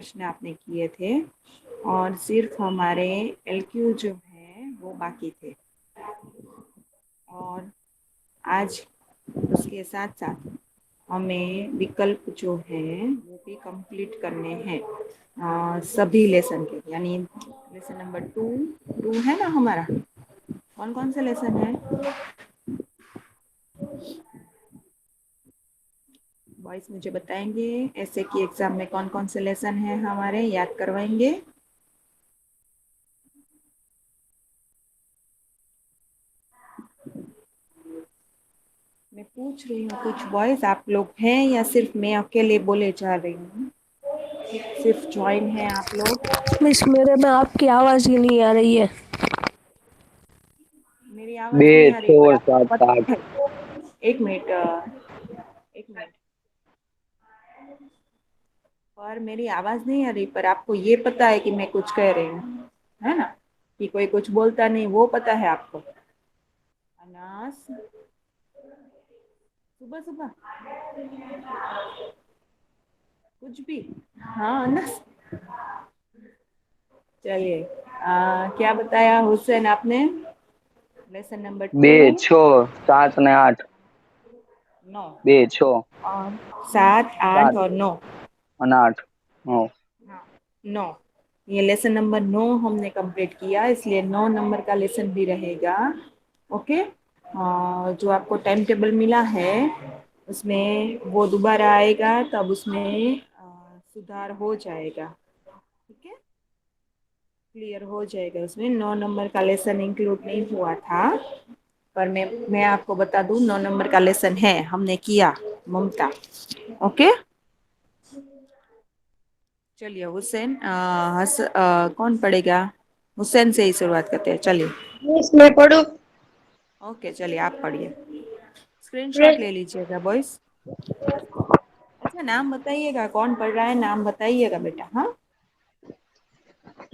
प्रश्न आपने किए थे और सिर्फ हमारे एलक्यू जो है वो बाकी थे। और आज उसके साथ साथ हमें विकल्प जो है वो भी कंप्लीट करने हैं सभी लेसन के, यानी लेसन नंबर 2 है ना हमारा। कौन कौन से लेसन है बॉयज, मुझे बताएंगे ऐसे कि एग्जाम में कौन कौन से लेसन है हमारे, याद करवाएंगे। मैं पूछ रही हूँ कुछ बॉयज आप लोग हैं या सिर्फ मैं अकेले बोले जा रही हूँ? सिर्फ ज्वाइन है आप लोग? मिस मेरे में आपकी आवाज ही नहीं आ रही है। मेरी बे आवाज नहीं आ रही पर छो आपको सात पता आठ। है। एक मिनट, एक मिनट। पर मेरी आवाज नहीं आ रही पर आपको ये पता है कि मैं कुछ कह रही हूँ, है ना? कि कोई कुछ बोलता नहीं वो पता है आपको। अनास, सुबह सुबह कुछ भी। हाँ अनास, चलिए। क्या बताया हुसैन आपने? लेसन नंबर बे 2। छो 7 ने 8। 9 बे छो और 7, 8 7 और 9। અને 8। हाँ। हाँ 9, ये लेसन नंबर 9 हमने कंप्लीट किया, इसलिए 9 नंबर का लेसन भी रहेगा। ओके। जो आपको टाइम टेबल मिला है उसमें वो दोबारा आएगा, तब उसमें सुधार हो जाएगा। ठीक है, क्लियर हो जाएगा। उसमें 9 नंबर का लेसन इंक्लूड नहीं हुआ था, पर मैं आपको बता दूं 9 नंबर का लेसन है, हमने किया ममता। ओके, चलिए हुसैन, कौन पढ़ेगा? हुसैन से ही शुरुआत करते हैं, चलिए। मिस मैं पढ़ूं? ओके चलिए आप पढ़िए। स्क्रीनशॉट प्र- ले लीजिएगा बॉयस। अच्छा नाम बताइएगा, कौन पढ़ रहा है नाम बताइएगा बेटा। हाँ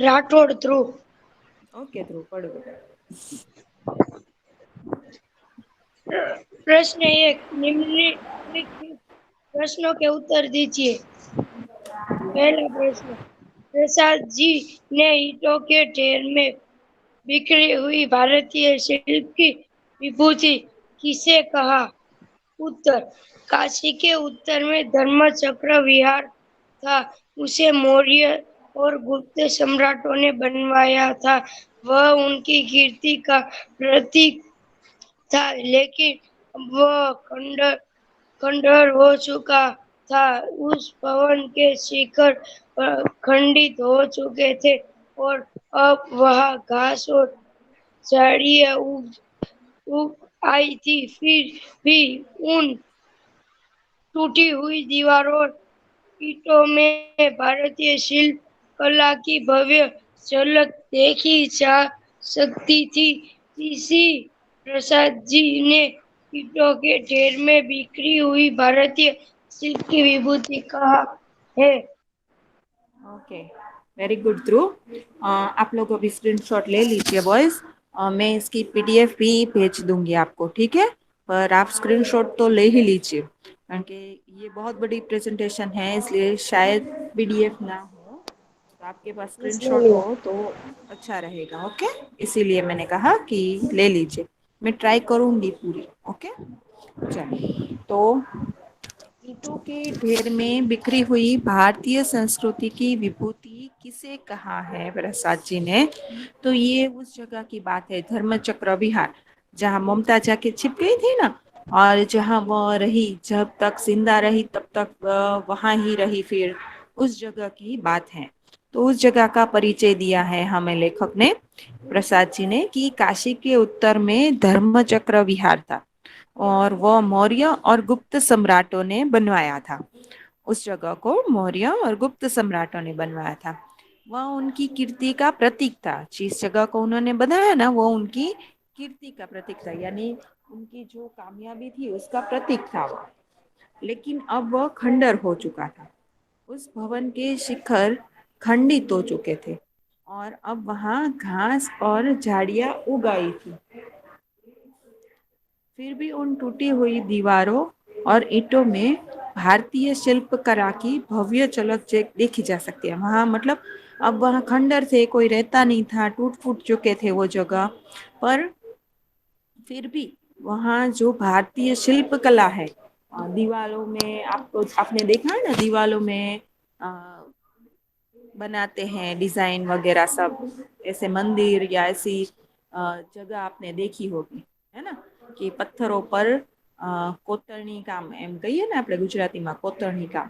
राठौड़ ध्रुव। ओके, ध्रुव पढ़ो बेटा। प्रश्न 1, निम्नलिखित प्रश्नों के उत्तर दीजिए। पहला प्रश्न, प्रसाद जी ने ईंटों के ढेर में बिखरी हुई भारतीय शिल्प की विभूति किसे कहा? उत्तर, काशी के उत्तर में धर्मचक्र विहार था, उसे मौर्य और गुप्त सम्राटों ने बनवाया था। वह उनकी कीर्ति का प्रतीक था, लेकिन वह खंडहर हो चुका था। उस भवन के शिखर खंडित हो चुके थे और अब वहाँ घास और झाड़ियाँ उग आई थी। फिर भी उन टूटी हुई दीवारों और ईंटों में भारतीय शिल्प कला की भव्य झलक देखी जा सकती थी। इसी प्रसाद जी ने ईंटों के ढेर में बिखरी हुई भारतीय शिल्प की विभूति कहा है। ओके, वेरी गुड ध्रुव। आप लोग अभी स्क्रीनशॉट ले लीजिए बॉयज। मैं इसकी पीडीएफ भी भेज दूंगी आपको, ठीक है? पर आप स्क्रीनशॉट तो ले ही लीजिए, क्योंकि ये बहुत बड़ी प्रेजेंटेशन है, इसलिए शायद पीडीएफ ना हो, तो आपके पास स्क्रीनशॉट हो तो अच्छा रहेगा। ओके, इसीलिए मैंने कहा कि ले लीजिए। मैं ट्राई करूंगी पूरी। ओके, चलिए। तो ईंटों के ढेर में बिखरी हुई भारतीय संस्कृति की विभूति किसे कहा है प्रसाद जी ने? तो ये उस जगह की बात है, धर्मचक्र विहार, जहाँ ममता जाके छिप गई थी ना, और जहाँ वह रही, जब तक जिंदा रही तब तक वहां ही रही, फिर उस जगह की बात है। तो उस जगह का परिचय दिया है हमें लेखक ने, प्रसाद जी ने, कि काशी के उत्तर में धर्मचक्र विहार था और वह मौर्य और गुप्त सम्राटों ने बनवाया था। उस जगह को मौर्य और गुप्त सम्राटों ने बनवाया था। वह उनकी कीर्ति का प्रतीक था। जिस जगह को उन्होंने बनाया ना, वो उनकी कीर्ति का प्रतीक था, यानी उनकी जो कामयाबी थी उसका प्रतीक था वो। लेकिन अब वह खंडर हो चुका था। उस भवन के शिखर खंडित हो चुके थे और अब वहां घास और झाड़ियां उग आई थी। फिर भी उन टूटी हुई दीवारों और ईंटों में भारतीय शिल्पकला की भव्य झलक देखी जा सकती है। वहाँ मतलब अब वहाँ खंडर थे, कोई रहता नहीं था, टूट फूट चुके थे वो जगह, पर फिर भी वहाँ जो भारतीय शिल्पकला है, दीवारों में आपको आपने देखा है ना, दीवारों में बनाते हैं डिजाइन वगैरह सब, ऐसे मंदिर या ऐसी जगह आपने देखी होगी, है ना, कि पत्थरों पर कोतरणी काम એમ કહીએ ને આપણે ગુજરાતીમાં કોતરણી કામ,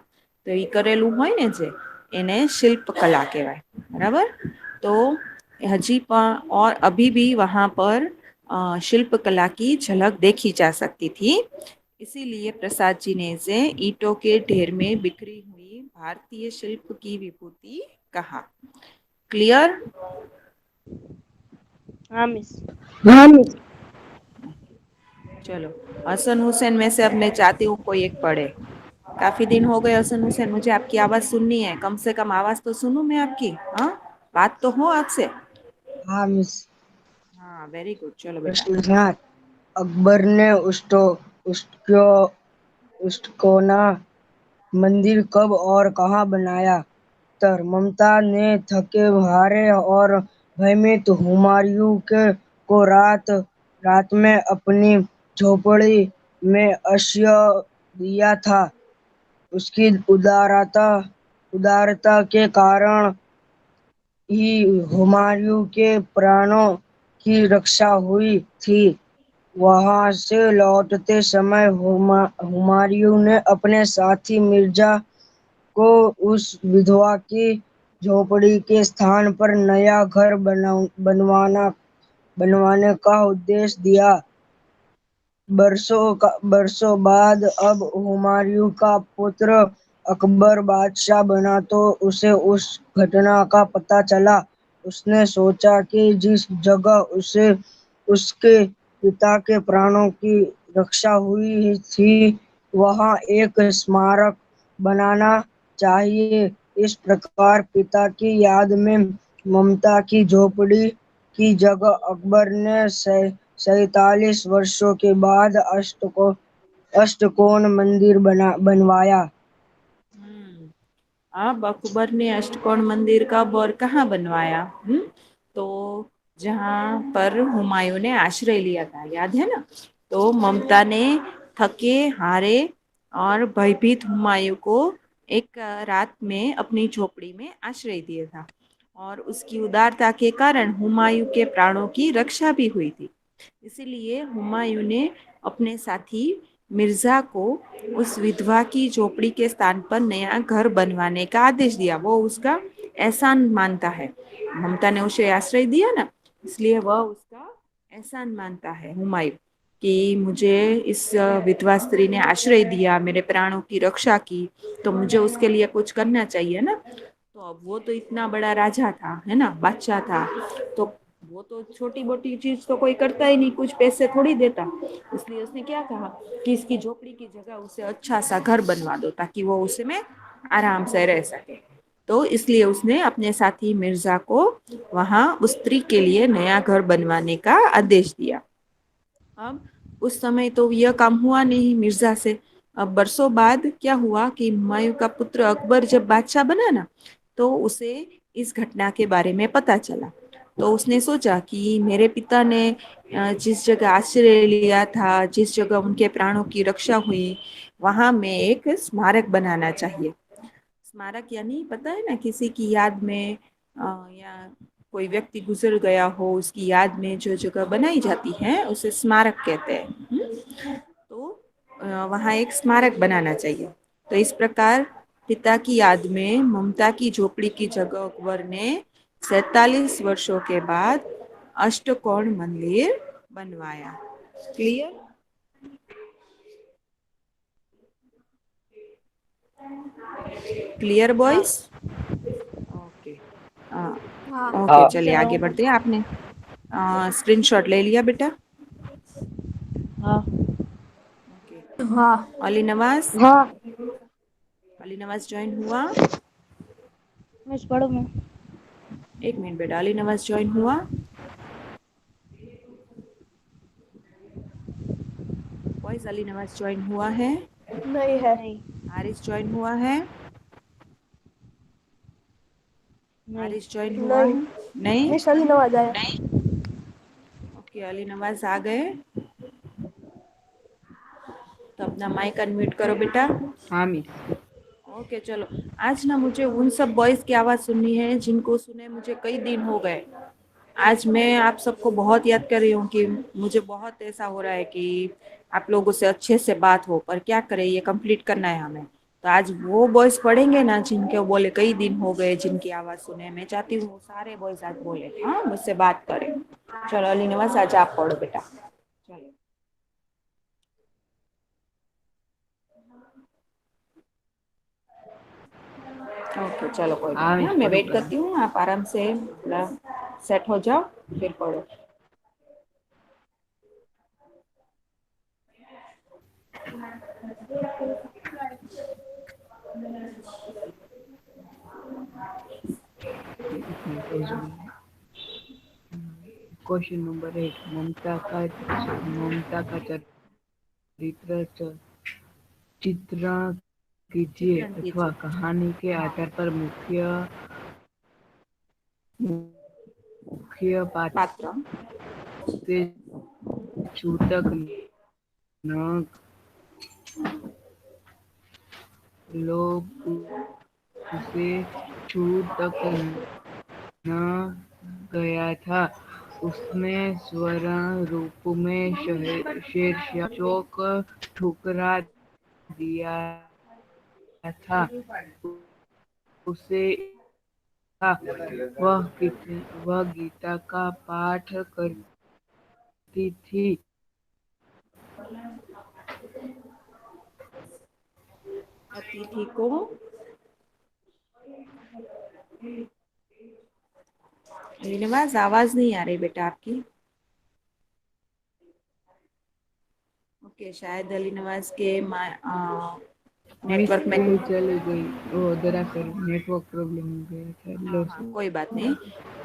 તો એ કરેલું હોય ને જે એને शिल्पकला કહેવાય, बराबर। तो हजी और अभी भी वहां पर शिल्पकला की झलक देखी जा सकती थी। इसीलिए प्रसाद जी ने इसे ईंटों के ढेर में बिखरी हुई भारतीय शिल्प की विभूति कहा। क्लियर? हाँ मिस। हाँ मिस। चलो, हसन हुसैन में से अब मैं चाहती हूँ कोई एक पढ़े। काफी दिन हो गए हसन हुसैन, मुझे आपकी आवाज सुननी है, कम से कम आवाज तो सुनूं मैं आपकी। हाँ, बात तो हो आपसे। हाँ मिस। हाँ, वेरी गुड, चलो बेटा। प्रश्न 7 अकबर ने उस्टकोना मंदिर कब और कहाँ बनाया? उत्तर ममता ने थके हारे और भयभीत हुमायूं को रात में अपनी झोपड़ी में आश्रय दिया था। उसकी उदारता के कारण ही हुमायूं के प्राणों की रक्षा हुई थी। वहां से लौटते समय हुमायूं ने अपने साथी मिर्जा को उस विधवा की झोपड़ी के स्थान पर नया घर बनवाने का उद्देश्य दिया। बरसों बाद अब हुमायूं का पुत्र अकबर बादशाह बना तो उसे उस घटना का पता चला। उसने सोचा कि जिस जगह उसे उसके पिता के प्राणों की रक्षा हुई थी वहां एक स्मारक बनाना चाहिए। इस प्रकार पिता की याद में ममता की झोपड़ी की जगह अकबर ने 47 वर्षों के बाद अष्टकोण मंदिर बनवाया। अब अकबर ने अष्टकोण मंदिर कब और कहाँ बनवाया? तो जहाँ पर हुमायूं ने आश्रय लिया था, याद है ना। तो ममता ने थके हारे और भयभीत हुमायूं को एक रात में अपनी झोपड़ी में आश्रय दिया था, और उसकी उदारता के कारण हुमायूं के प्राणों की रक्षा भी हुई थी। इसीलिए हुमायूं ने अपने साथी मिर्जा को उस विधवा की झोपड़ी के स्थान पर नया घर बनवाने का आदेश दिया। वो उसका एहसान मानता है, ममता ने उसे आश्रय दिया ना, इसलिए वह उसका एहसान मानता है हुमायूं, कि मुझे इस विधवा स्त्री ने आश्रय दिया, मेरे प्राणों की रक्षा की, तो मुझे उसके लिए कुछ करना चाहिए ना। तो अब वो तो इतना बड़ा राजा था, है ना, बादशाह था, तो वो तो छोटी मोटी चीज तो कोई करता ही नहीं, कुछ पैसे थोड़ी देता। इसलिए उसने क्या कहा कि इसकी झोपड़ी की जगह उसे अच्छा सा घर बनवा दो ताकि वो उसमें आराम से रह सके। तो इसलिए उसने अपने साथी मिर्जा को वहां उस स्त्री के लिए नया घर बनवाने का आदेश दिया। अब उस समय तो यह काम हुआ नहीं मिर्जा से। अब बरसों बाद क्या हुआ कि हुमायूं का पुत्र अकबर जब बादशाह बना ना, तो उसे इस घटना के बारे में पता चला। तो उसने सोचा कि मेरे पिता ने जिस जगह आश्रय लिया था, जिस जगह उनके प्राणों की रक्षा हुई, वहां में एक स्मारक बनाना चाहिए। स्मारक यानी पता है ना, किसी की याद में या कोई व्यक्ति गुजर गया हो उसकी याद में जो जगह बनाई जाती है उसे स्मारक कहते हैं। तो वहाँ एक स्मारक बनाना चाहिए। तो इस प्रकार पिता की याद में ममता की झोपड़ी की जगह अकबर ने 47 वर्षों के बाद अष्टकोण मंदिर बनवाया। Clear? Clear boys? Okay. Okay, हाँ चलिए आगे बढ़ते हैं। आपने स्क्रीनशॉट ले लिया बेटा? हाँ। ओके। हाँ। अली नवाज? हाँ अली नवाज ज्वाइन हुआ? मिस पढ़ो मैं। एक मिनट बेटा, अली नवाज ज्वाइन हुआ? बॉयज, अली नवाज ज्वाइन हुआ है? नहीं है नहीं। आरिस ज्वाइन हुआ है? आरिस ज्वाइन हुआ नहीं, है? नहीं? मिस अली नवाज आया। ओके, अली नवाज आ गए तो अपना माइक अनम्यूट करो बेटा। हाँ मिस। ओके चलो, आज ना मुझे उन सब बॉयज की आवाज़ सुननी है जिनको सुने मुझे कई दिन हो गए। आज मैं आप सबको बहुत याद कर रही हूँ कि मुझे बहुत ऐसा हो रहा है कि आप लोगों से अच्छे से बात हो, पर क्या करें, ये कंप्लीट करना है हमें। तो आज वो बॉयज पढ़ेंगे ना जिनके बोले कई दिन हो गए, जिनकी आवाज़ सुने। मैं चाहती हूँ वो सारे बॉयज आज बोले, हाँ, मुझसे बात करें। चलो अली नवाज, आज आप पढ़ो बेटा। चलो ओके, चलो कोई बात हाँ नहीं, मिस, हाँ, मैं पढ़ो वेट पढ़ो। करती हूँ। आप आराम से सेट हो जाओ, फिर पढ़ो। एक मिनट एक मिनट। क्वेश्चन नंबर 8, ममता का चरित्र चित्रण कीजिए चित्रण अथवा कीजिए। कहानी के हाँ, आधार पर मुख्य पात्र पात्र। से छूतक न लोग उसे छू तक न गया था। उसने स्वर्ण रूप में शेरशाह चौक ठुकरा दिया था। उसे था वह गीता का पाठ करती थी। अतिथि को अलीनवाज, आवाज नहीं आ रही बेटा आपकी। ओके, शायद अलीनवाज के मिस नेटवर्क में वो चली गई, वो दरअसल नेटवर्क प्रॉब्लम हो गया था, हाँ लॉस हाँ, हो कोई बात नहीं।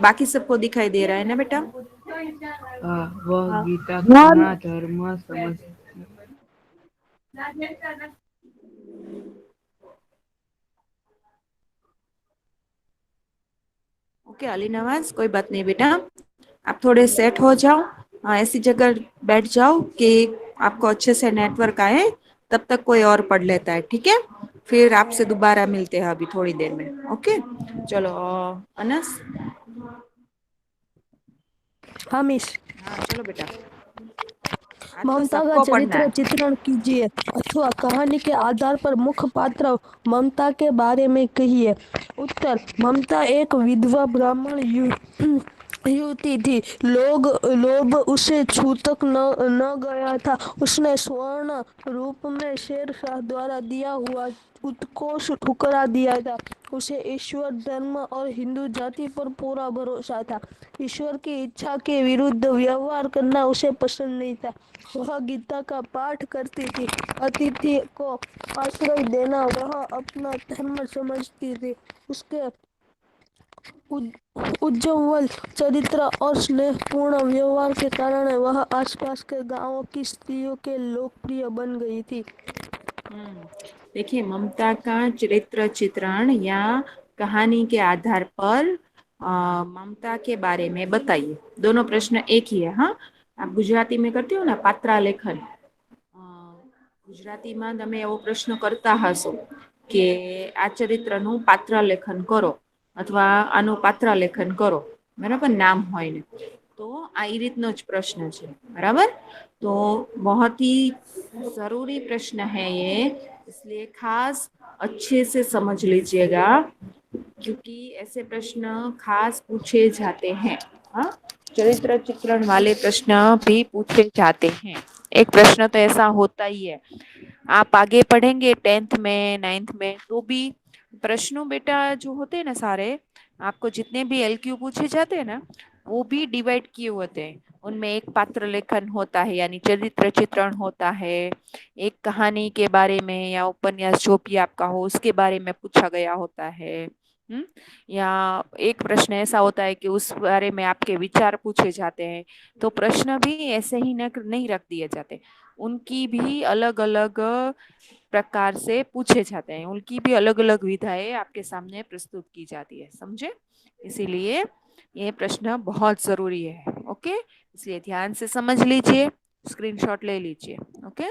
बाकी सबको दिखाई दे रहा है ना बेटा? गया। हाँ, वह हाँ गीता का धर्म समझ। ओके अली नवाज, कोई बात नहीं बेटा, आप थोड़े सेट हो जाओ। हाँ, ऐसी जगह बैठ जाओ कि आपको अच्छे से नेटवर्क आए। तब तक कोई और पढ़ लेता है, ठीक है? फिर आपसे दोबारा मिलते हैं अभी थोड़ी देर में। ओके चलो अनस। हाँ मिस। हाँ चलो बेटा, आज तो ममता का सबको पढ़ना चरित्र है। चित्रण कीजिए अथवा कहानी के आधार पर मुख्य पात्र ममता के बारे में कहिए। उत्तर: ममता एक विधवा ब्राह्मण युवती थी। लोभ उसे छू तक न गया था। उसने स्वर्ण रूप में शेरशाह द्वारा दिया हुआ उत्कोष ठुकरा दिया था। उसे ईश्वर, धर्म और हिंदू जाति पर पूरा भरोसा था। ईश्वर की इच्छा के विरुद्ध व्यवहार करना उसे पसंद नहीं था। वह गीता का पाठ करती थी। अतिथि को आश्रय देना वह अपना धर्म समझती थी। उसके उज्ज्वल चरित्र और स्नेहपूर्ण व्यवहार के कारण वह आसपास के गांवों की स्त्रियों के लोकप्रिय बन गई थी। देखिए, ममता का चरित्र चित्रण या कहानी के आधार पर ममता के बारे में बताइए। दोनों प्रश्न एक ही है। हाँ, आप गुजराती में करते हो ना पात्रालेखन, ગુજરાતીમાં તમે એવો પ્રશ્ન કરતા હશો કે આ ચરિત્રનું પાત્રલેખન કરો અથવા આનું પાત્રલેખન કરો, બરાબર, નામ હોય ને તો આ એ રીતનો જ પ્રશ્ન છે, બરાબર। तो बहुत ही जरूरी प्रश्न है ये, इसलिए खास अच्छे से समझ लीजिएगा, क्योंकि ऐसे प्रश्न खास पूछे जाते हैं। हाँ, चरित्र चित्रण वाले प्रश्न भी पूछे जाते हैं। एक प्रश्न तो ऐसा होता ही है। आप आगे पढ़ेंगे 10th में 9th में तो भी प्रश्नों बेटा जो होते हैं ना सारे, आपको जितने भी एलक्यू पूछे जाते हैं ना, वो भी डिवाइड किए होते हैं। उनमें एक पात्र लेखन होता है, यानी चरित्र चित्रण होता है। एक कहानी के बारे में या उपन्यास जो भी आपका हो उसके बारे में पूछा गया होता है। या एक प्रश्न ऐसा होता है कि उस बारे में आपके विचार पूछे जाते हैं। तो प्रश्न भी ऐसे ही नहीं रख दिए जाते, उनकी भी अलग अलग प्रकार से पूछे जाते हैं, उनकी भी अलग अलग विधाएं आपके सामने प्रस्तुत की जाती है, समझे। इसीलिए ये प्रश्न बहुत जरूरी है। ओके, इसलिए ध्यान से समझ लीजिए, स्क्रीनशॉट ले लीजिए। ओके,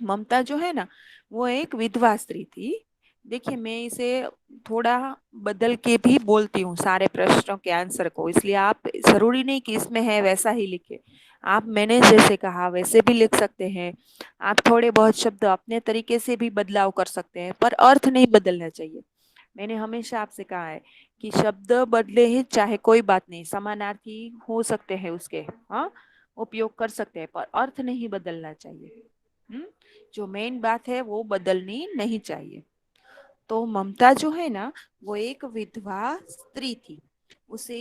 ममता जो है ना वो एक विधवा स्त्री थी। देखिए मैं इसे थोड़ा बदल के भी बोलती हूँ सारे प्रश्नों के आंसर को, इसलिए आप जरूरी नहीं कि इसमें है वैसा ही लिखे, आप मैंने जैसे कहा वैसे भी लिख सकते हैं। आप थोड़े बहुत शब्द अपने तरीके से भी बदलाव कर सकते हैं, पर अर्थ नहीं बदलना चाहिए। मैंने हमेशा आपसे कहा है कि शब्द बदले ही चाहे कोई बात नहीं, समानार्थी हो सकते हैं उसके, हाँ उपयोग कर सकते हैं, पर अर्थ नहीं बदलना चाहिए। हम्म, जो मेन बात है वो बदलनी नहीं चाहिए। तो ममता जो है ना वो एक विधवा स्त्री थी, उसे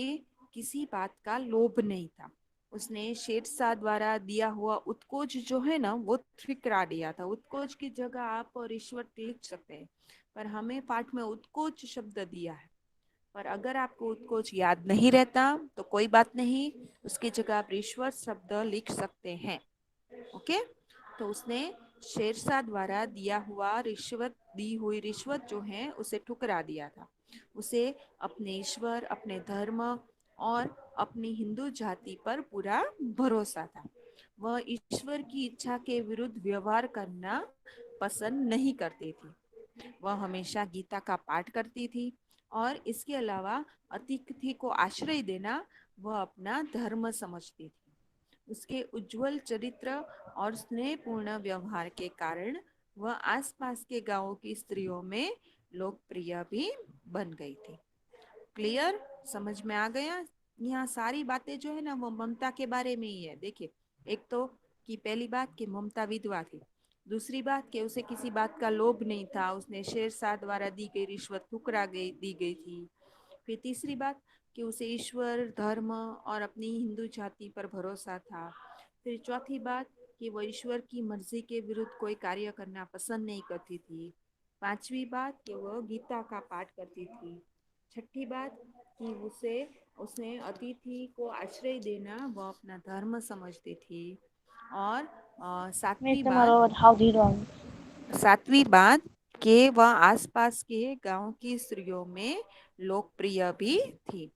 किसी बात का लोभ नहीं था। उसने शेरशाह द्वारा दिया हुआ उत्कोच जो है ना वो ठुकरा दिया था। उत्कोच की जगह आप रिश्वत लिख सकते हैं, पर हमें पाठ में उत्कोच शब्द दिया है। पर अगर आपको उत्कोच याद नहीं रहता तो कोई बात नहीं, उसकी जगह आप रिश्वत शब्द लिख सकते हैं। ओके, तो उसने शेरशाह द्वारा दिया हुआ रिश्वत, दी हुई रिश्वत जो है उसे ठुकरा दिया था। उसे अपने ईश्वर, अपने धर्म और अपनी हिंदू जाति पर पूरा भरोसा था। वह ईश्वर की इच्छा के विरुद्ध व्यवहार करना पसंद नहीं करती थी। वह हमेशा गीता का पाठ करती थी और इसके अलावा अतिथि को आश्रय देना वह अपना धर्म समझती थी। उसके उज्जवल चरित्र और स्नेहपूर्ण व्यवहार के कारण वह आसपास के गांवों की स्त्रियों में लोकप्रिय भी बन गई थी। क्लियर, समझ में आ गया। यहाँ सारी बातें जो है ना वो ममता के बारे में ही है। देखिए, एक तो कि पहली बात कि ममता विधवा थी, दूसरी बात कि उसे किसी बात का लोभ नहीं था, उसने शेरशाह द्वारा दी गई रिश्वत ठुकरा गई दी गई थी। फिर तीसरी बात कि उसे ईश्वर, धर्म और अपनी हिंदू जाति पर भरोसा था। फिर चौथी बात कि वह ईश्वर की मर्जी के विरुद्ध कोई कार्य करना पसंद नहीं करती थी। पांचवी बात कि वह गीता का पाठ करती थी। छठी बात कि उसे उसने अतिथि को आश्रय देना वह अपना धर्म समझती थी। और सातवीं बात कि वह आसपास के गांव की स्त्रियों में लोकप्रिय भी थी।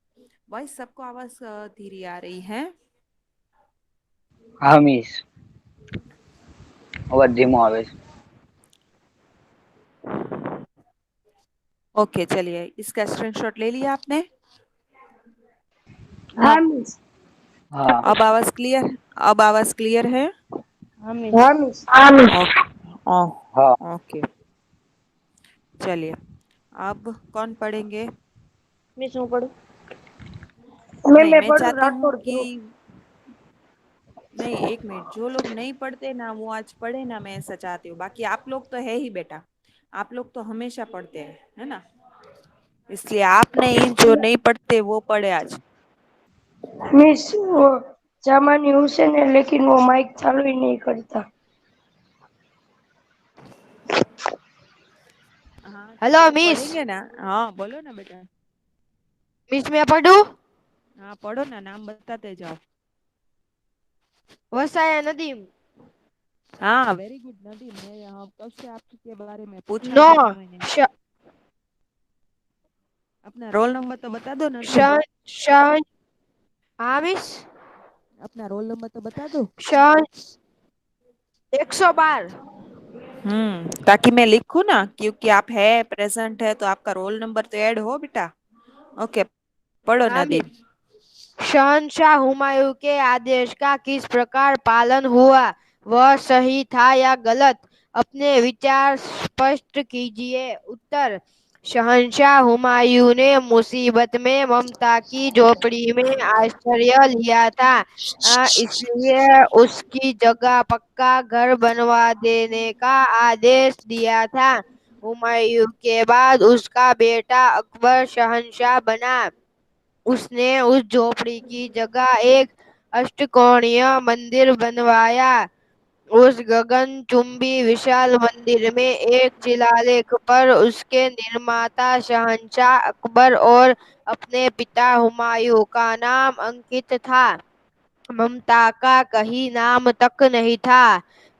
वह सबको आवाज धीरे आ रही है। હા મિસ, અવાજ ધીમો આવે છે. ओके चलिए, इसका स्क्रीनशॉट ले लिया आपने। हाँ मिस। હા अब आवाज क्लियर, अब आवाज क्लियर है। हाँ मिस। हाँ मिस। હા ओके, चलिए अब कौन पढ़ेंगे। मिस हूँ पढ़ू? मैं नहीं, मैं पढ़ू, चाहती हूँ राठौड़ कि करो। नहीं, एक मिनट, जो लोग नहीं पढ़ते ना वो आज पढ़े ना, मैं ऐसा चाहती हूँ। बाकी आप लोग तो है ही बेटा, आप लोग तो हमेशा पढ़ते हैं, है ना। इसलिए आप नहीं, जो नहीं पढ़ते वो पढ़े आज। मिस वो सामान्य हुसैन है, लेकिन वो माइक चालू ही नहीं करता। हाँ तो हेलो वो मिस। पढ़ेंगे ना। हाँ बोलो ना बेटा। मिस मैं पढ़ू? हाँ पढ़ो ना, नाम बताते जाओ। वसाया नदीम। हाँ वेरी गुड नदीम, मैं यहाँ कब से आपके बारे में पूछा नो भी था मैंने। श, अपना रोल नंबर तो बता दो नदीम। शन शन हाँ मिस। अपना रोल नंबर तो बता दो। शन 112। ताकि मैं लिखूं ना, क्योंकि आप है प्रेजेंट है तो आपका रोल नंबर तो ऐड हो बेटा। ओके, पढ़ो हाँ नदीम। मिस। शहंशाह हुमायूं के आदेश का किस प्रकार पालन हुआ, वह सही था या गलत? अपने विचार स्पष्ट कीजिए। उत्तर: शहंशाह हुमायूं ने मुसीबत में ममता की झोपड़ी में आश्रय लिया था, इसलिए उसकी जगह पक्का घर बनवा देने का आदेश दिया था। हुमायूं के बाद उसका बेटा अकबर शहंशाह बना। उसने उस झोपड़ी की जगह एक अष्टकोणीय मंदिर बनवाया। उस गगनचुंबी विशाल मंदिर में एक शिलालेख पर उसके निर्माता शहंशाह अकबर और अपने पिता हुमायूं का नाम अंकित था। ममता का कहीं नाम तक नहीं था।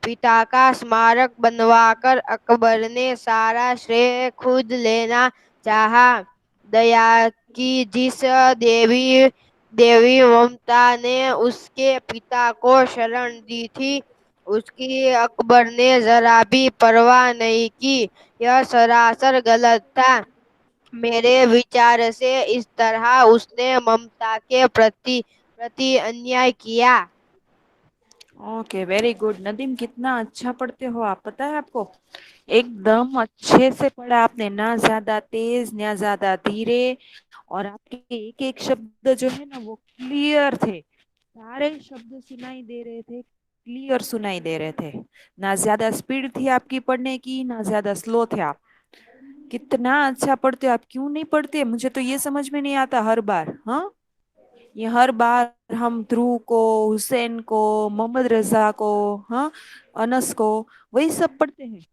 पिता का स्मारक बनवाकर अकबर ने सारा श्रेय खुद लेना चाहा। दया की जिस देवी देवी ममता ने उसके पिता को शरण दी थी, उसकी अकबर ने जरा भी परवाह नहीं की। यह सरासर गलत था। मेरे विचार से इस तरह उसने ममता के प्रति प्रति अन्याय किया। ओके, वेरी गुड नदीम, कितना अच्छा पढ़ते हो आप, पता है आपको? एकदम अच्छे से पढ़ा आपने, ना ज्यादा तेज ना ज्यादा धीरे, और आपके एक एक शब्द जो है ना वो क्लियर थे, सारे शब्द सुनाई दे रहे थे, क्लियर सुनाई दे रहे थे, ना ज्यादा स्पीड थी आपकी पढ़ने की, ना ज्यादा स्लो थे आप। कितना अच्छा पढ़ते हो आप, क्यों नहीं पढ़ते? मुझे तो ये समझ में नहीं आता हर बार। हाँ, ये हर बार हम ध्रुव को, हुसैन को, मोहम्मद रजा को, हाँ, अनस को, वही सब पढ़ते हैं।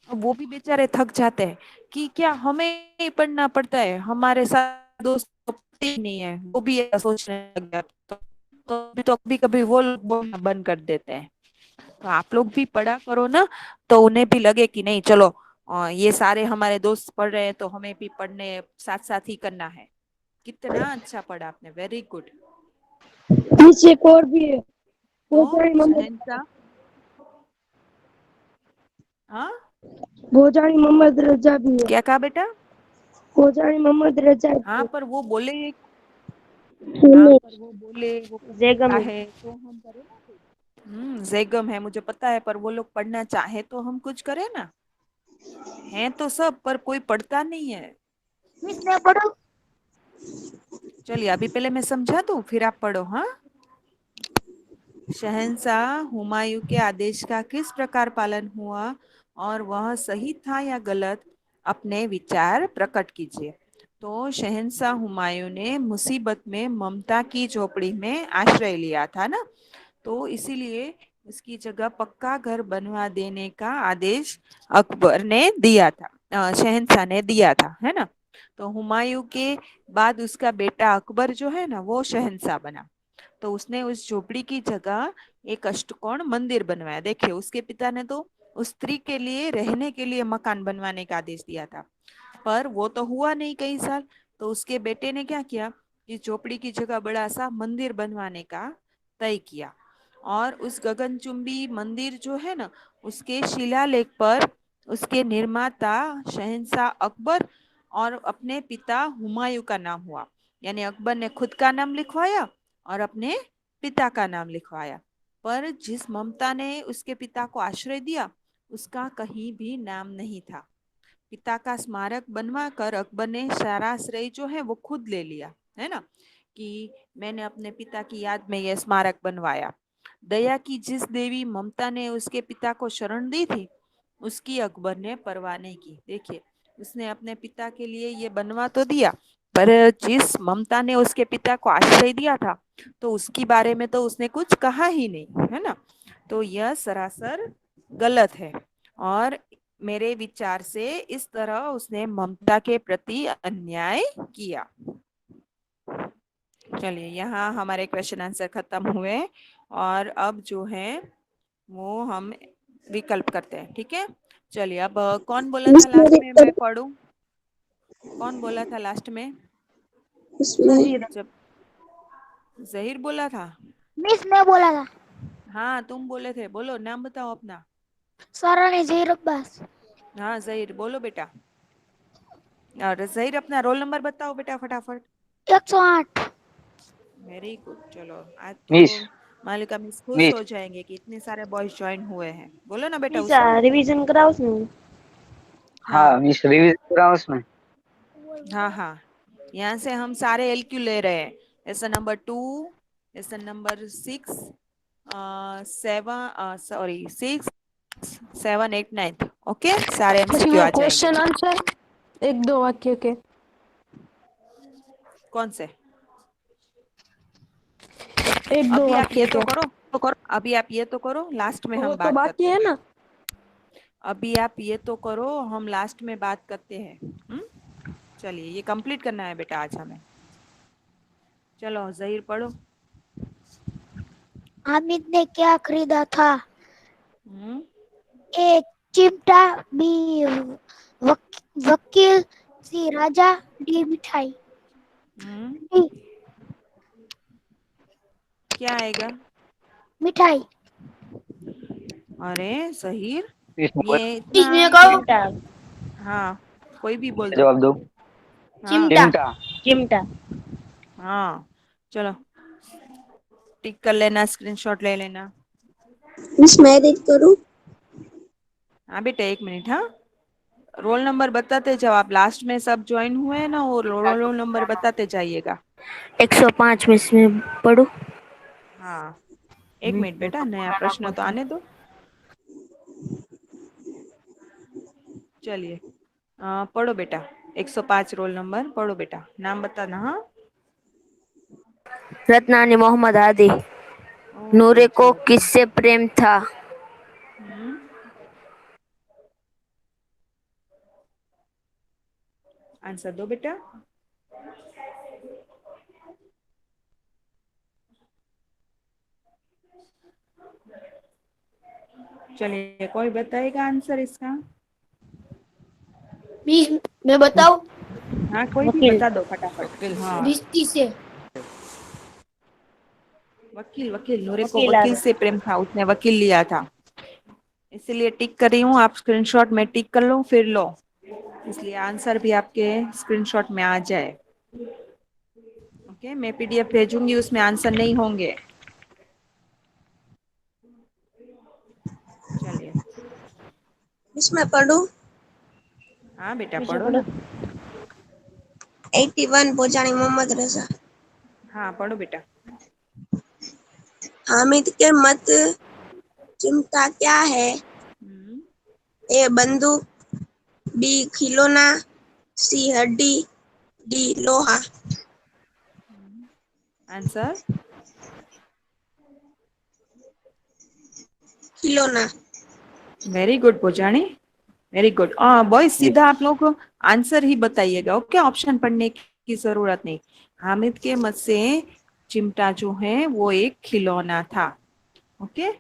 अब वो भी बेचारे थक जाते हैं कि क्या हमें ही पढ़ना पड़ता है, हमारे साथ दोस्त तो पढ़ते ही नहीं है, वो भी ऐसा सोचने लग गया। तो कभी कभी वो लोग बोलना बंद कर देते हैं। तो आप लोग भी पढ़ा करो ना, तो उन्हें भी लगे कि नहीं चलो, ये सारे हमारे दोस्त पढ़ रहे हैं तो हमें भी पढ़ने साथ साथ ही करना है। कितना अच्छा पढ़ा आपने, वेरी गुड। पीछे एक और भी है, तो भोजानी मोहम्मद शहंशाह, हाँ, भोजानी मोहम्मद रजा भी है। क्या कहा बेटा? भोजानी मोहम्मद रजा भी हाँ है। पर वो बोले, हाँ सुनो, पर वो बोले, वो पढ़ना जयगम है। चाहे तो हम करें ना कुछ। जैगम है मुझे पता है, पर वो लोग पढ़ना चाहे तो हम कुछ करें ना। हैं तो सब, पर कोई पढ़ता नहीं है। मिस मैं पढ़ो। चलिए अभी पहले मैं समझा दूं, फिर आप पढ़ो। हाँ, शहंशाह हुमायूं के आदेश का किस प्रकार पालन हुआ और वह सही था या गलत, अपने विचार प्रकट कीजिए। तो शहंशाह हुमायूं ने मुसीबत में ममता की झोपड़ी में आश्रय लिया था ना, तो इसीलिए उसकी जगह पक्का घर बनवा देने का आदेश अकबर ने दिया था, शहंशाह ने दिया था, है ना। तो हुमायूं के बाद उसका बेटा अकबर जो है ना वो शहंशाह बना। तो उसने उस झोपड़ी की जगह एक अष्टकोण मंदिर बनवाया। देखिए उसके पिता ने तो उस स्त्री के लिए रहने के लिए मकान बनवाने का आदेश दिया था, पर वो तो हुआ नहीं कई साल। तो उसके बेटे ने क्या किया कि झोपड़ी की जगह बड़ा सा मंदिर बनवाने का तय किया। और उस गगनचुंबी मंदिर जो है ना, उसके शिलालेख पर उसके निर्माता शहंशाह अकबर और अपने पिता हुमायूं का नाम हुआ। यानी अकबर ने खुद का नाम लिखवाया और अपने पिता का नाम लिखवाया, पर जिस ममता ने उसके पिता को आश्रय दिया उसका कहीं भी नाम नहीं था। पिता का स्मारक बनवा कर अकबर ने सारा श्रेय जो है वो खुद ले लिया, है ना, कि मैंने अपने पिता की याद में यह स्मारक बनवाया। दया की जिस देवी ममता ने उसके पिता को शरण दी थी, उसकी अकबर ने परवाह नहीं की। देखिए उसने अपने पिता के लिए ये बनवा तो दिया, पर जिस ममता ने उसके पिता को आश्रय दिया था तो उसकी बारे में तो उसने कुछ कहा ही नहीं, है ना। तो यह सरासर गलत है, और मेरे विचार से इस तरह उसने ममता के प्रति अन्याय किया। चलिए यहाँ हमारे क्वेश्चन आंसर खत्म हुए, और अब जो है वो हम विकल्प करते हैं, ठीक है। चलिए अब कौन बोला था मिस लास्ट मेरी में मैं पढ़ो। पढ़ूं? कौन बोला था लास्ट में? इसमें जब जहीर बोला था। मिस मैं बोला था। हाँ तुम बोले थे, बोलो नाम बताओ अपना। सारा ने जहीर अब्बास। हाँ जहीर बोलो बेटा, और जहीर अपना रोल नंबर बताओ बेटा फटाफट। 108। वेरी गुड, चलो आज तो मिस मालिका मिस खुश मिस हो जाएंगे कि इतने सारे बॉयज ज्वाइन हुए हैं। बोलो ना बेटा मिस उसे। रिवीजन कराओ उसमें। हाँ हाँ मिस रिवीज कराओ उसमें। हाँ हाँ, यहाँ से हम सारे एलक्यू ले रहे हैं। Lesson number 2, lesson number 6, 7, sorry 6, 7, 8, 9, okay, सारे પછી एमसीक्यू वो आ जाएंगे। क्वेश्चन आंसर एक दो वाक्य के कौन से? एक दो अभी आप वाक्य ये तो के करो, अभी आप ये तो करो, लास्ट में वो हम तो बात बाकी करते है हैं। ना। अभी आप ये तो करो, हम लास्ट में बात करते हैं। चलिए ये कंप्लीट करना है बेटा आज हमें। चलो जहीर पढ़ो। हामिद ने क्या खरीदा था? हम्म, एक चिमटा बी वकील सी राजा डी मिठाई हम्म, डी क्या आएगा? मिठाई अरे सही। इसमें ये इतना इसमें कहो हाँ, कोई भी बोल दो। जवाब दो। हाँ चिमटा चिमटा। चिमटा हाँ, चलो टिक कर लेना, स्क्रीनशॉट ले लेना। मिस मैं रीड करूं हाँ बेटा, 1 मिनट। हाँ, रोल नंबर बताते जाओ। आप लास्ट में सब ज्वाइन हुए हैं ना, वो रोल नंबर बताते जाइएगा। 105 मिस में पढ़ू हाँ, 1 मिनट बेटा, नया प्रश्न तो आने दो। चलिए, पढ़ो बेटा। 105 रोल नंबर पढ़ो बेटा, नाम बताना। हाँ, रत्नानी मोहम्मद आदि ओके नूरे को चलो। किससे प्रेम था हम्म, आंसर दो बेटा। चलिए, कोई बताएगा आंसर इसका? मिस मैं बताऊं हाँ, कोई भी वकील बता दो फटाफट। हाँ, रिश्ती से वकील। वकील, नूरे को वकील वकील आदि से प्रेम था, उसने वकील लिया था, इसीलिए टिक कर रही हूँ। आप स्क्रीनशॉट में टिक कर लो, फिर लो, इसलिए आंसर भी आपके स्क्रीनशॉट में आ जाए। ओके, मैं पीडीएफ भेजूंगी, उसमें आंसर नहीं होंगे। चलिए, मिस मैं पढ़ूं हाँ बेटा मिस पढ़ो पढ़ो ना। 81 पोजानी मोहम्मद रजा हाँ, पढ़ो बेटा। हामिद के मत चिमटा क्या है हम्म, ए बंदूक बी खिलौना सी हड्डी डी लोहा आंसर? खिलौना वेरी गुड पूजानी, वेरी गुड। Boys, yes. सीधा आप लोग आंसर ही बताइएगा। ओके, ऑप्शन पढ़ने की जरूरत नहीं। हामिद के मत से चिमटा जो है वो एक खिलौना था। ओके,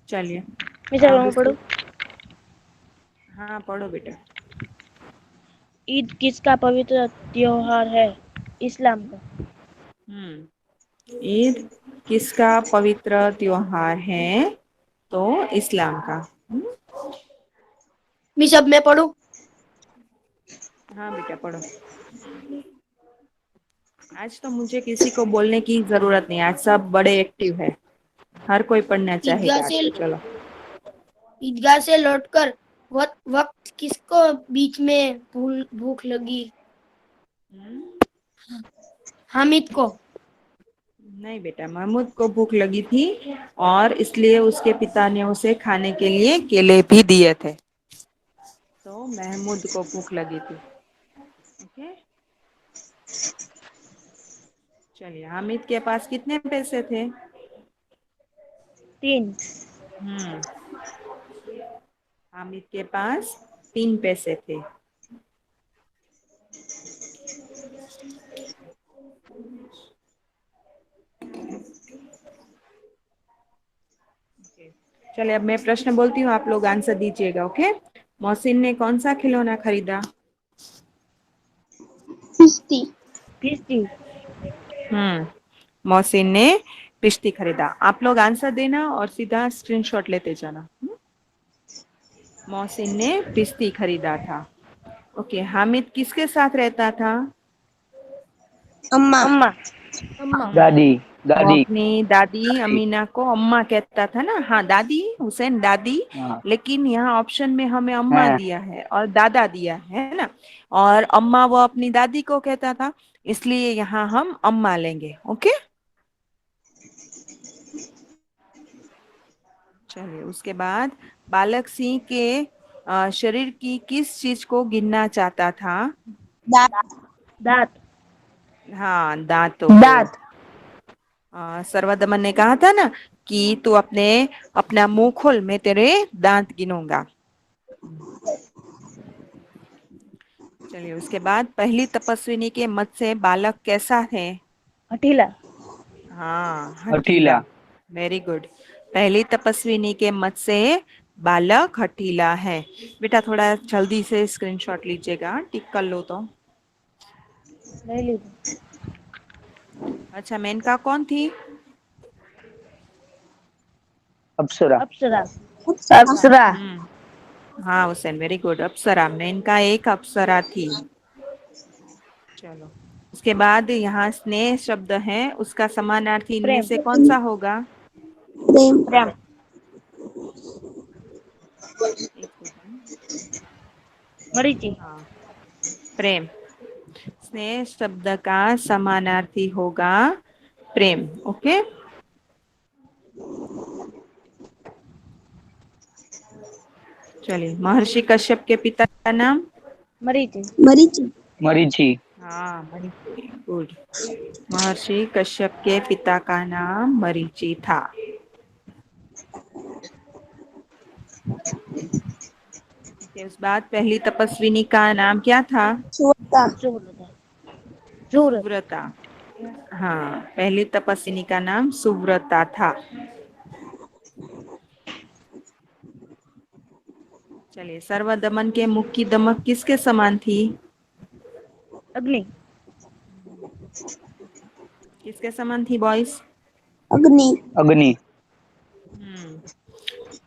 चलिए। मिस मैं दूसरी। पढ़ू हाँ, पढ़ो बेटा। ईद किसका पवित्र त्योहार है इस्लाम का ईद किसका पवित्र त्योहार है? तो इस्लाम का। मिस अब मैं पढ़ूं हाँ बेटा, पढ़ो। आज तो मुझे किसी को बोलने की जरूरत नहीं, आज सब बड़े एक्टिव है, हर कोई पढ़ना ईदगाह चाहेगा आज से तो। चलो। ईदगाह से लौटकर वक्त किसको बीच में भूख लगी हामिद को नहीं बेटा, महमूद को भूख लगी थी, और इसलिए उसके पिता ने उसे खाने के लिए केले भी दिए थे, तो महमूद को भूख लगी थी। ओके, चलिए। हामिद के पास कितने पैसे थे? 3 हम्म, हामिद के पास 3 पैसे थे। चलिए, अब मैं प्रश्न बोलती हूँ, आप लोग आंसर दीजिएगा। ओके, मोहसिन ने कौन सा खिलौना खरीदा? किश्ती किसकी मोहसिन ने पिश्ती खरीदा। आप लोग आंसर देना और सीधा स्क्रीनशॉट लेते जाना। मोहसिन ने पिश्ती खरीदा था। ओके, हामिद किसके साथ रहता था? अम्मा अम्मा अम्मा दादी। वो दादी। अपनी दादी अमीना को अम्मा कहता था ना। हाँ, दादी, हुसैन दादी। हाँ। लेकिन यहाँ ऑप्शन में हमें अम्मा है। दिया है और दादा दिया है ना, और अम्मा वो अपनी दादी को कहता था, इसलिए यहाँ हम अम्मा लेंगे। ओके, चलिए। उसके बाद, बालक सिंह के शरीर की किस चीज को गिनना चाहता था? दांत दांत हाँ, दांतों को। दांत सर्वदमन ने कहा था ना कि तू अपना मुंह खोल, मैं तेरे दांत गिनूंगा। चलिए, उसके बाद, पहली तपस्विनी के मत से बालक कैसा है? हठीला हाँ, हठीला। हठीला। Very good. पहली तपस्विनी के मत से बालक हठीला है। बेटा थोड़ा जल्दी से स्क्रीनशॉट लीजिएगा, टिक कर लो तो। ले लीजिए। अच्छा, मेनका कौन थी? अप्सरा। अप्सरा। अप्सरा। हाँ हुसैन, वेरी गुड। अप्सरा, मेनका एक अप्सरा थी। चलो, उसके बाद यहाँ स्नेह शब्द है, उसका समानार्थी इनमें प्रेम। से कौन सा होगा? प्रेम। प्रेम। एक सेकंड। मरीचि। हाँ, प्रेम। स्नेह शब्द का समानार्थी होगा प्रेम। ओके, चलिए, महर्षि कश्यप के पिता का नाम? मरीचि। मरीचि। मरीचि। हाँ, मरीचि, गुड। महर्षि कश्यप के पिता का नाम मरीचि था। ओके, उस बाद पहली तपस्विनी का नाम क्या था? सुव्रता। सुव्रता। सुव्रता। हाँ, पहली तपस्विनी का नाम सुव्रता था। चलिए, सर्वदमन के मुख की दमक किसके समान थी? अग्नि। किसके समान थी बॉयज? अग्नि। अग्नि।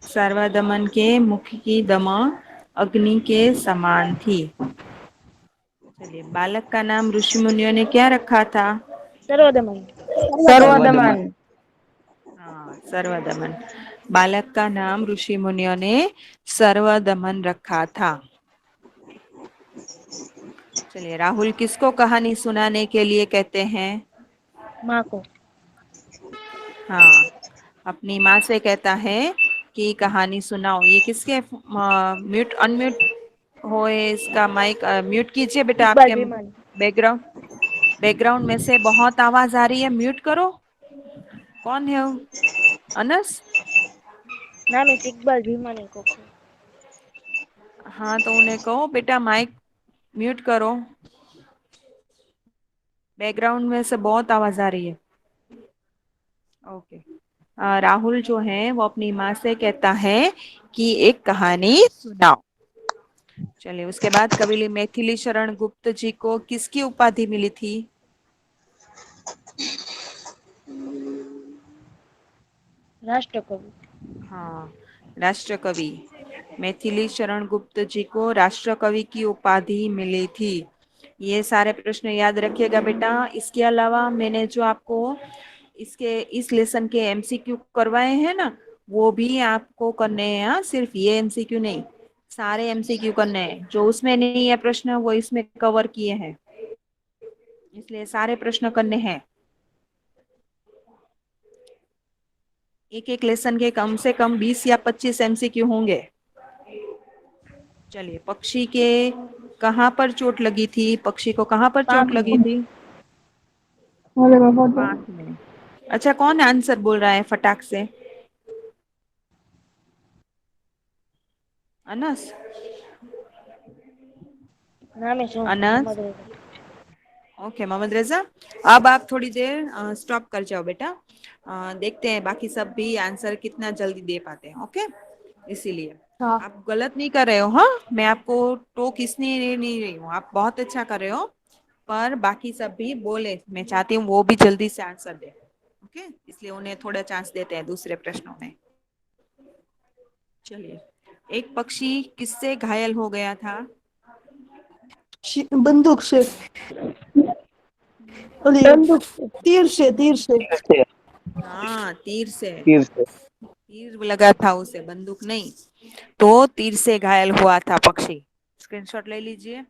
सर्वदमन के मुख की दमक अग्नि के समान थी। चलिए, बालक का नाम ऋषि मुनियों ने क्या रखा था? सर्वदमन। सर्वदमन। हाँ, सर्वदमन। बालक का नाम ऋषि मुनियों ने सर्वदमन रखा था। चलिए, राहुल किसको कहानी सुनाने के लिए कहते हैं? माँ को। हाँ, अपनी माँ से कहता है कि कहानी सुनाओ। ये किसके म्यूट अनम्यूट होए इसका माइक म्यूट कीजिए बेटा। इकबाल आपके भीमानी। बैकग्राउंड बैकग्राउंड में से बहुत आवाज आ रही है, म्यूट करो। कौन है वो? अनस? नाम है इकबाल भीमानी को। हाँ, तो उन्हें कहो बेटा माइक म्यूट करो, बैकग्राउंड में से बहुत आवाज आ रही है। ओके, राहुल जो है वो अपनी माँ से कहता है कि एक कहानी सुनाओ। चलिए, उसके बाद कवि मैथिली शरण गुप्त जी को किसकी उपाधि मिली थी? राष्ट्रकवि। हाँ, राष्ट्रकवि। मैथिली शरण गुप्त जी को राष्ट्रकवि की उपाधि मिली थी। ये सारे प्रश्न याद रखिएगा बेटा। इसके अलावा मैंने जो आपको इस लेसन के एमसीक्यू करवाए हैं ना, वो भी आपको करने हैं। हाँ, सिर्फ ये एमसीक्यू नहीं, सारे एमसीक्यू करने हैं। जो उसमें नहीं है प्रश्न वो इसमें कवर किए हैं, इसलिए सारे प्रश्न करने हैं। एक एक लेसन के कम से कम 20 या 25 एमसीक्यू होंगे। चलिए, पक्षी के कहाँ पर चोट लगी थी? पक्षी को कहाँ पर चोट पाँख लगी में। थी? पाँख में। अच्छा, कौन आंसर बोल रहा है फटाक से? अनस? नाम है सो अनस? मोहम्मद रजा। ओके मोहम्मद रजा, अब आप थोड़ी देर स्टॉप कर जाओ बेटा। देखते हैं बाकी सब भी आंसर कितना जल्दी दे पाते हैं। ओके, इसीलिए आप गलत नहीं कर रहे हो। हाँ, मैं आपको टोक इसलिए नहीं रही हूँ, आप बहुत अच्छा कर रहे हो। पर बाकी सब भी बोले, मैं चाहती हूँ वो भी जल्दी से आंसर दे। ओके, इसलिए उन्हें थोड़ा चांस देते हैं दूसरे प्रश्नों में। चलिए, एक पक्षी किससे घायल हो गया था? बंदूक से। अरे, बंदूक से। तीर से। तीर से। हाँ, तीर से। तीर से। तीर लगा था उसे, बंदूक नहीं। तो तीर से घायल हुआ था पक्षी। स्क्रीनशॉट ले लीजिए।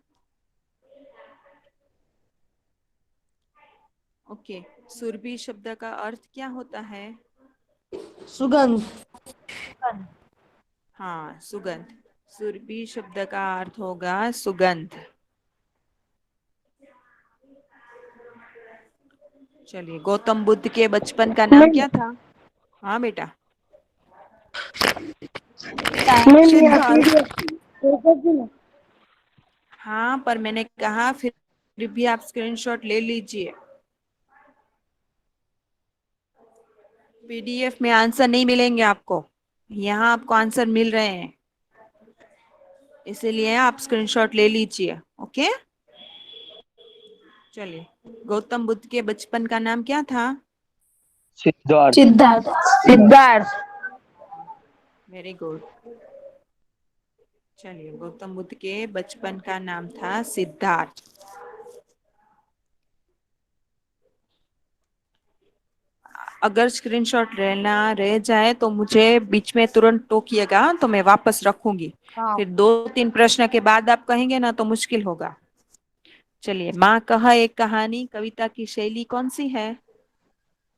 ओके, सुरभि शब्द का अर्थ क्या होता है? सुगंध। हाँ, सुगंध। सुरभि शब्द का अर्थ होगा सुगंध। चलिए, गौतम बुद्ध के बचपन का नाम क्या था? हाँ बेटा। सिद्धार्थ। हाँ, पर मैंने कहा फिर भी आप स्क्रीनशॉट ले लीजिए। पीडीएफ में आंसर नहीं मिलेंगे आपको। यहाँ आपको आंसर मिल रहे हैं, इसीलिए आप स्क्रीनशॉट ले लीजिए। ओके, चलिए। गौतम बुद्ध के बचपन का नाम क्या था? सिद्धार्थ। सिद्धार्थ। सिद्धार्थ। Very good. चलिए, गौतम बुद्ध के बचपन का नाम था सिद्धार्थ। अगर स्क्रीनशॉट रहना रह जाए तो मुझे बीच में तुरंत टोकिएगा, तो मैं वापस रखूंगी। फिर 2-3 प्रश्न के बाद आप कहेंगे ना तो मुश्किल होगा। चलिए, माँ कह एक कहानी कविता की शैली कौन सी है?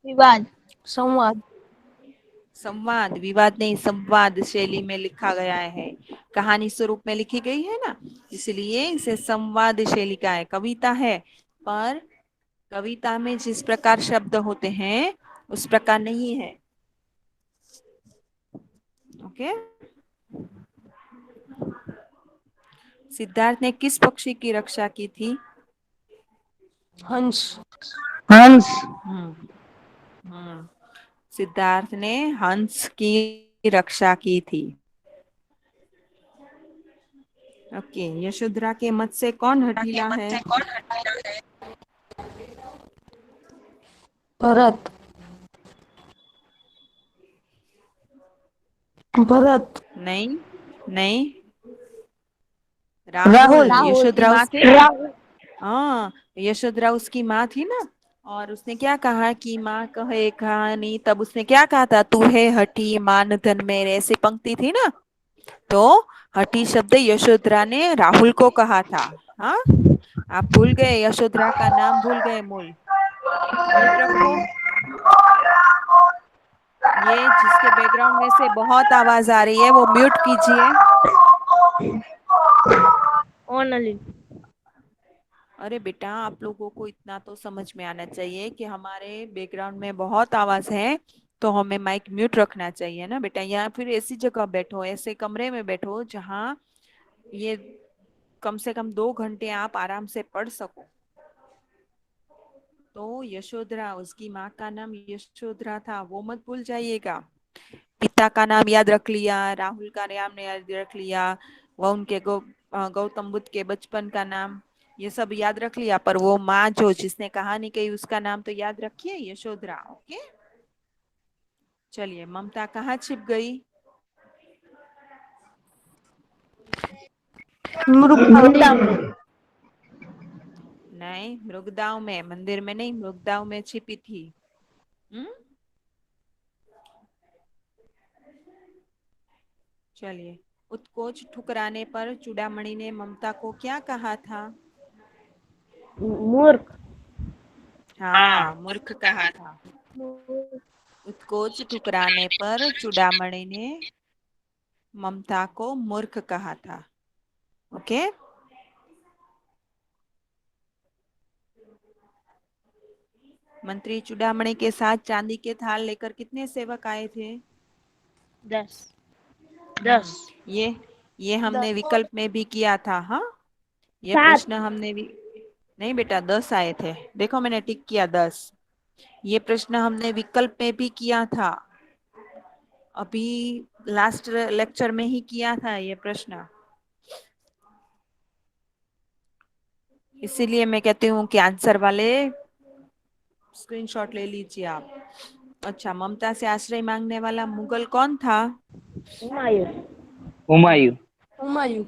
विवाद। संवाद। संवाद। विवाद नहीं, संवाद शैली में लिखा गया है। कहानी स्वरूप में लिखी गई है ना, इसलिए इसे संवाद शैली का है। कविता है, पर कविता में जिस प्रकार शब्द होते हैं उस प्रकार नहीं है। ओके। सिद्धार्थ ने किस पक्षी की रक्षा की थी? हंस। हंस। सिद्धार्थ ने हंस की रक्षा की थी। ओके, यशोधरा के मत से कौन हठीला है? भरत। भरत। नहीं, नहीं, राहुल। राहुल। यशोधरा उसकी राहुल। हाँ, यशोधरा उसकी माँ थी ना, और उसने क्या कहा कि माँ कहे कहानी, तब उसने क्या कहा था? तू है हठी मान धन मेरे, ऐसी पंक्ति थी ना। तो हठी शब्द यशोधरा ने राहुल को कहा था। हाँ, आप भूल गए, यशोधरा का नाम भूल गए। मूल म्यूट रखो। ये जिसके बैकग्राउंड में से बहुत आवाज आ रही है वो म्यूट कीजिए। ओनली। अरे बेटा, आप लोगों को इतना तो समझ में आना चाहिए कि हमारे बैकग्राउंड में बहुत आवाज है, तो हमें माइक म्यूट रखना चाहिए ना बेटा। या फिर ऐसी जगह बैठो, ऐसे कमरे में बैठो जहाँ ये कम से कम 2 घंटे आप आराम से पढ़ सको। तो यशोधरा, उसकी माँ का नाम यशोधरा था, वो मत भूल जाइएगा। पिता का नाम याद रख लिया, राहुल का नाम याद रख लिया, वह उनके गौतम बुद्ध के बचपन का नाम, ये सब याद रख लिया, पर वो माँ जो जिसने कहानी कही उसका नाम तो याद रखिए, यशोधरा। ओके, चलिए। ममता कहाँ छिप गई? नहीं, मृगदाव में, मंदिर में नहीं, मृगदाव में छिपी थी। चलिए। उत्कोच ठुकराने पर चूड़ामणि ने ममता को क्या कहा था? मूर्ख। हाँ, मूर्ख कहा था। उत्कोच ठुकराने पर चूड़ामणि ने ममता को मूर्ख कहा था। ओके। मंत्री चूड़ामणि के साथ चांदी के थाल लेकर कितने सेवक आए थे? 10। 10। ये हमने विकल्प में भी किया था। हाँ, ये प्रश्न हमने भी नहीं बेटा, 10 आए थे। देखो मैंने टिक किया 10। ये प्रश्न हमने विकल्प में भी किया था, अभी लास्ट लेक्चर में ही किया था ये प्रश्न। इसीलिए मैं कहती हूँ कि आंसर वाले स्क्रीनशॉट ले लीजिए आप। अच्छा, ममता से आश्रय मांगने वाला मुगल कौन था? हुमायूं। हुमायूं। हुमायूं।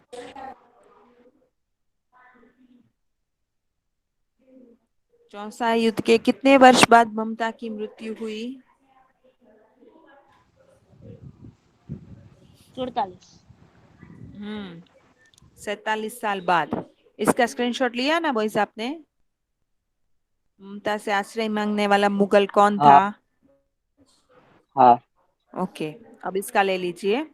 चौसा युद्ध के कितने वर्ष बाद ममता की मृत्यु हुई? 47। 47 साल बाद। इसका स्क्रीनशॉट लिया ना बॉयज आपने? ममता से आश्रय मांगने वाला मुगल कौन था? हाँ। हाँ। ओके, अब इसका ले लीजिए।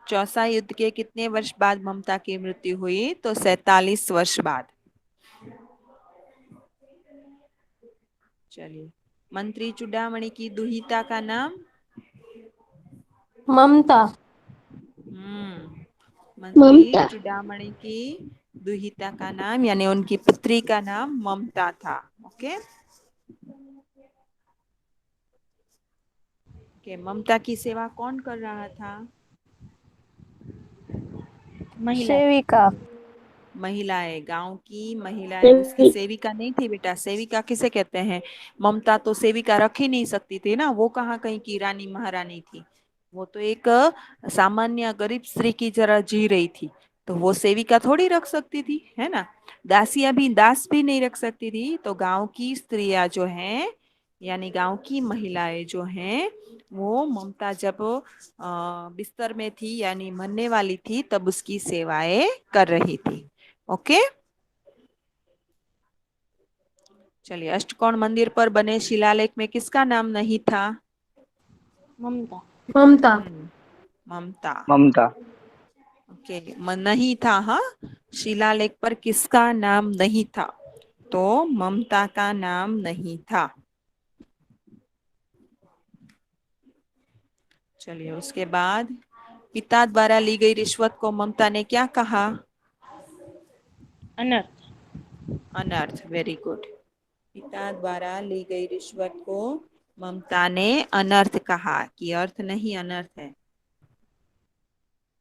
चौसा युद्ध के कितने वर्ष बाद ममता की मृत्यु हुई? तो 47 वर्ष बाद। चलिए। मंत्री चूड़ामणि की दुहिता का नाम? ममता। मंत्री चूड़ामणि की दुहिता का नाम यानी उनकी पुत्री का नाम ममता था। ओके। ममता की सेवा कौन कर रहा था? सेविका। महिलाएं, गांव की महिलाएं, उसकी सेविका नहीं थी बेटा। सेविका किसे कहते हैं? ममता तो सेविका रख ही नहीं सकती थी ना, वो कहाँ कहीं की रानी महारानी थी। वो तो एक सामान्य गरीब स्त्री की तरह जी रही थी, तो वो सेविका थोड़ी रख सकती थी, है ना। दासियां भी, दास भी नहीं रख सकती थी। तो गांव की स्त्रियां जो हैं, यानी गांव की महिलाएं जो हैं, वो ममता जब बिस्तर में थी यानी मरने वाली थी, तब उसकी सेवाएं कर रही थी। ओके, चलिए। अष्टकोण मंदिर पर बने शिलालेख में किसका नाम नहीं था? ममता। ममता। ममता। ओके, नहीं था। हाँ, शिलालेख पर किसका नाम नहीं था? तो ममता का नाम नहीं था। चलिए, उसके बाद पिता द्वारा ली गई रिश्वत को ममता ने क्या कहा? अनर्थ। अनर्थ। Very good. पिता द्वारा ली गई रिश्वत को ममता ने अनर्थ कहा, कि अर्थ नहीं अनर्थ है।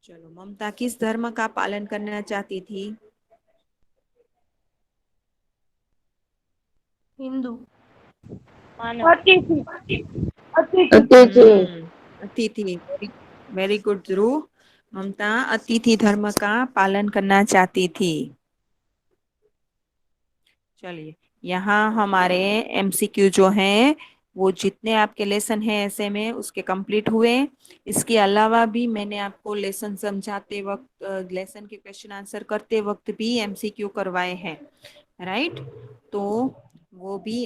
चलो, ममता किस धर्म का पालन करना चाहती थी? हिंदू। अतिथि अतिथि। वेरी गुड ध्रुव। ममता अतिथि धर्म का पालन करना चाहती थी। चलिए, यहाँ हमारे एमसीक्यू जो हैं, वो जितने आपके लेसन हैं ऐसे में उसके कंप्लीट हुए। इसके अलावा भी मैंने आपको लेसन समझाते वक्त, लेसन के क्वेश्चन आंसर करते वक्त भी एमसीक्यू करवाए हैं, राइट। तो वो भी